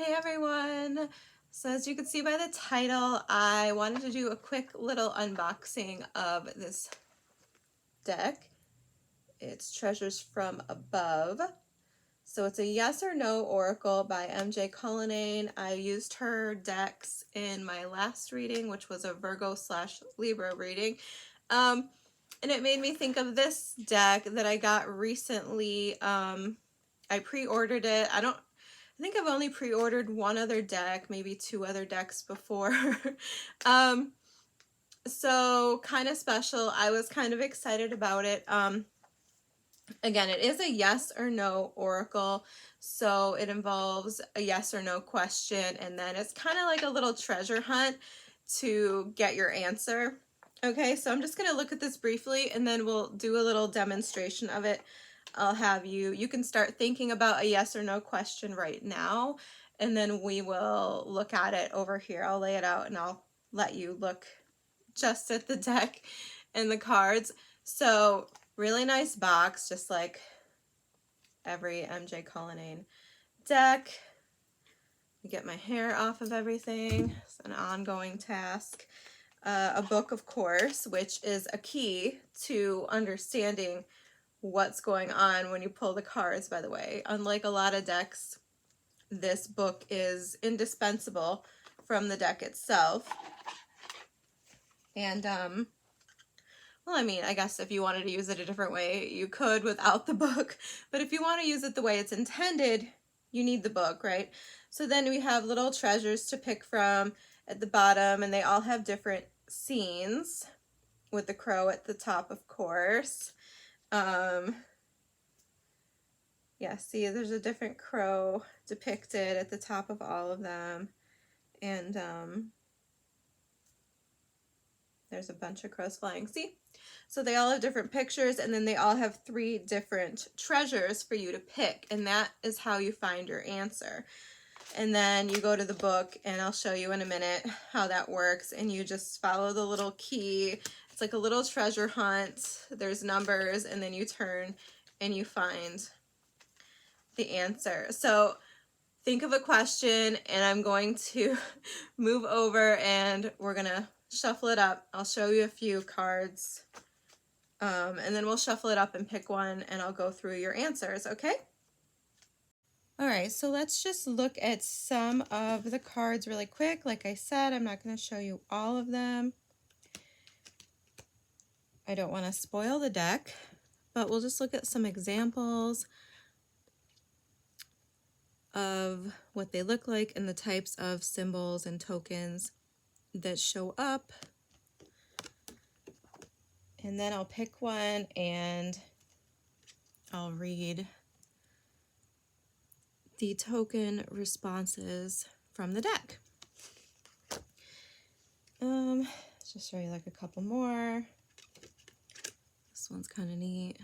Hey everyone! So as you can see by the title, I wanted to do a quick little unboxing of this deck. It's Treasures from Above. So it's a yes or no oracle by MJ Cullinane. I used her decks in my last reading, which was a Virgo/Libra reading. And it made me think of this deck that I got recently. I pre-ordered it. I think I've only pre-ordered one other deck, maybe two other decks before. So kind of special. I was kind of excited about it. Again, it is a yes or no oracle, so it involves a yes or no question, and then it's kind of like a little treasure hunt to get your answer. Okay, so I'm just going to look at this briefly, and then we'll do a little demonstration of it. I'll have you can start thinking about a yes or no question right now, and then we will look at it over here. I'll lay it out, and I'll let you look just at the deck and the cards. So really nice box, just like every MJ Cullinane deck. Get my hair off of everything. It's an ongoing task. A book, of course, which is a key to understanding what's going on when you pull the cards, by the way. Unlike a lot of decks, this book is indispensable from the deck itself. And well, I mean, I guess if you wanted to use it a different way, you could without the book. But if you want to use it the way it's intended, you need the book, right? So then we have little treasures to pick from at the bottom, and they all have different scenes, with the crow at the top, of course. Yeah, see, there's a different crow depicted at the top of all of them. And there's a bunch of crows flying. See? So they all have different pictures, and then they all have 3 different treasures for you to pick, and that is how you find your answer. And then you go to the book, and I'll show you in a minute how that works, and you just follow the little key. It's like a little treasure hunt. There's numbers, and then you turn and you find the answer. So think of a question, and I'm going to move over, and we're going to shuffle it up. I'll show you a few cards, and then we'll shuffle it up and pick one, and I'll go through your answers, okay? All right, so let's just look at some of the cards really quick. Like I said, I'm not going to show you all of them. I don't want to spoil the deck, but we'll just look at some examples of what they look like and the types of symbols and tokens that show up. And then I'll pick one and I'll read the token responses from the deck. Just show you like a couple more. This one's kind of neat.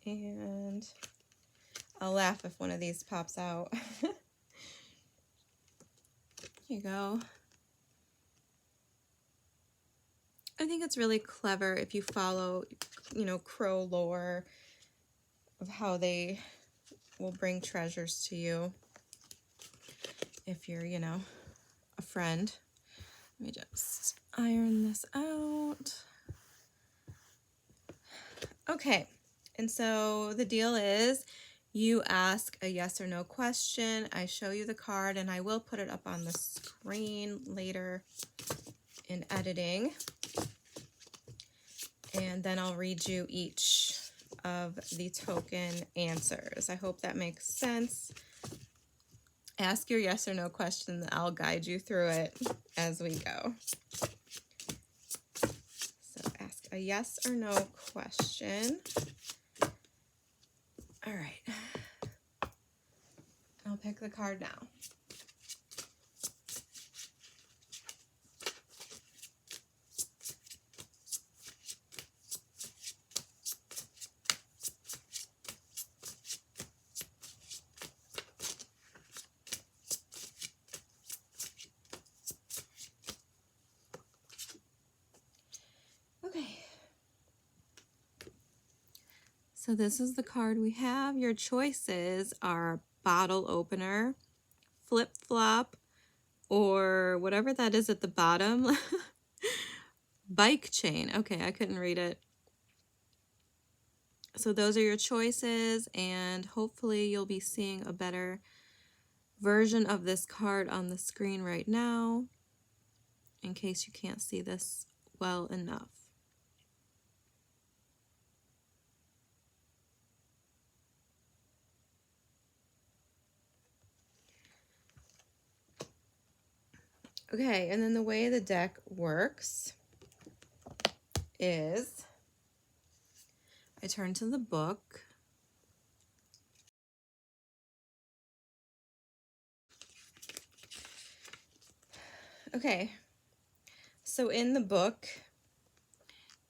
And I'll laugh if one of these pops out. Here you go. I think it's really clever if you follow, crow lore of how they will bring treasures to you. If you're, a friend. Let me just iron this out. Okay, and so the deal is you ask a yes or no question. I show you the card, and I will put it up on the screen later in editing. And then I'll read you each of the token answers. I hope that makes sense. Ask your yes or no question, and I'll guide you through it as we go. So ask a yes or no question. All right. I'll pick the card now. So this is the card we have. Your choices are bottle opener, flip-flop, or whatever that is at the bottom. Bike chain. Okay, I couldn't read it. So those are your choices, and hopefully you'll be seeing a better version of this card on the screen right now, in case you can't see this well enough. Okay, and then the way the deck works is I turn to the book. Okay, so in the book,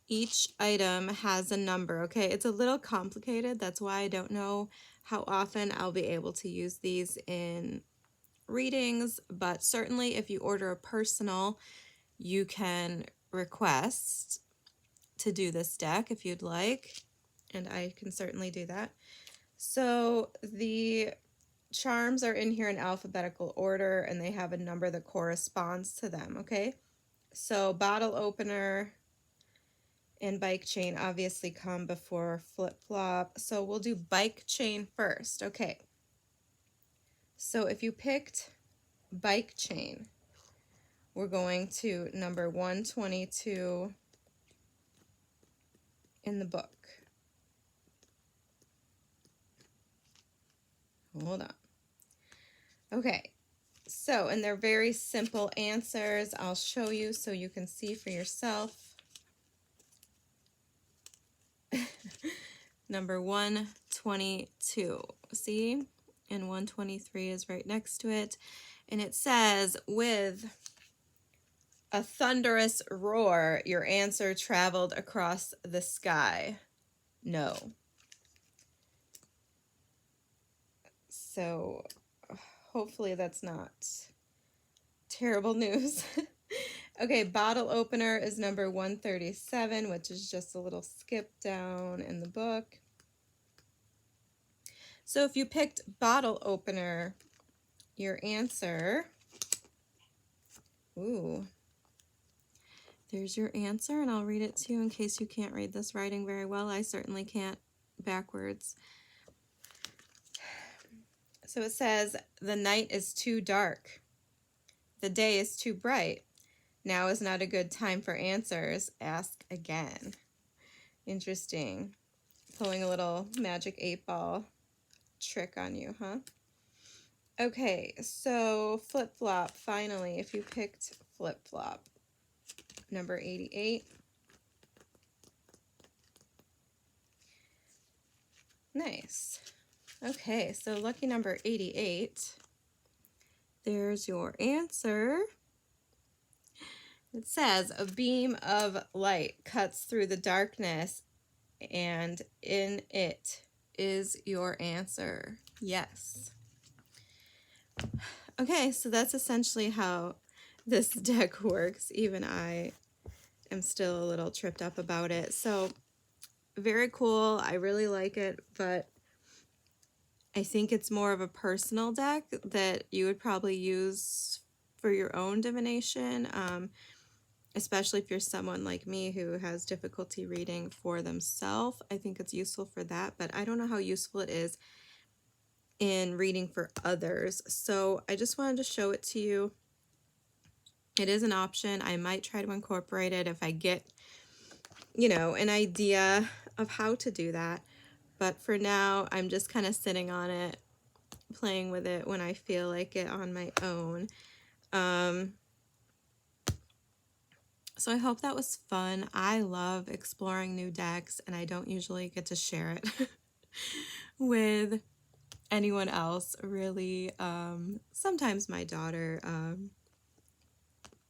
each item has a number, okay? It's a little complicated. That's why I don't know how often I'll be able to use these in readings, but certainly if you order a personal, you can request to do this deck if you'd like, and I can certainly do that. So the charms are in here in alphabetical order, and they have a number that corresponds to them, okay? So bottle opener and bike chain obviously come before flip-flop, so we'll do bike chain first. Okay, so if you picked bike chain, we're going to number 122 in the book. Hold on. Okay, so, and they're very simple answers. I'll show you so you can see for yourself. Number 122, see? And 123 is right next to it. And it says, with a thunderous roar, your answer traveled across the sky. No. So hopefully that's not terrible news. Okay, bottle opener is number 137, which is just a little skip down in the book. So if you picked bottle opener, your answer, ooh, there's your answer, and I'll read it to you in case you can't read this writing very well. I certainly can't backwards. So it says, the night is too dark. The day is too bright. Now is not a good time for answers. Ask again. Interesting. Pulling a little magic 8-ball trick on you, huh? Okay, so flip-flop, finally, if you picked flip-flop, number 88. Nice. Okay, so lucky number 88. There's your answer. It says, a beam of light cuts through the darkness, and in it is your answer. Yes. Okay, so that's essentially how this deck works. Even I am still a little tripped up about it. So very cool. I really like it, but I think it's more of a personal deck that you would probably use for your own divination, especially if you're someone like me who has difficulty reading for themselves. I think it's useful for that, but I don't know how useful it is in reading for others. So I just wanted to show it to you. It is an option. I might try to incorporate it if I get, you know, an idea of how to do that. But for now, I'm just kind of sitting on it, playing with it when I feel like it on my own. So I hope that was fun. I love exploring new decks, and I don't usually get to share it with anyone else, really. Sometimes my daughter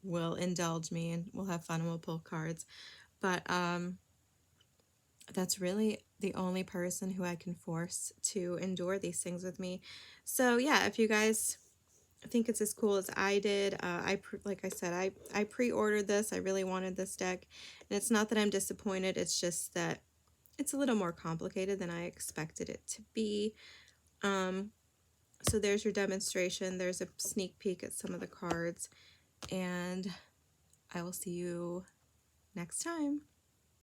will indulge me, and we'll have fun and we'll pull cards. But that's really the only person who I can force to endure these things with me. So yeah, if you guys think it's as cool as I did, like I said, I pre-ordered this. I really wanted this deck, and it's not that I'm disappointed. It's just that it's a little more complicated than I expected it to be. So there's your demonstration. There's a sneak peek at some of the cards, and I will see you next time.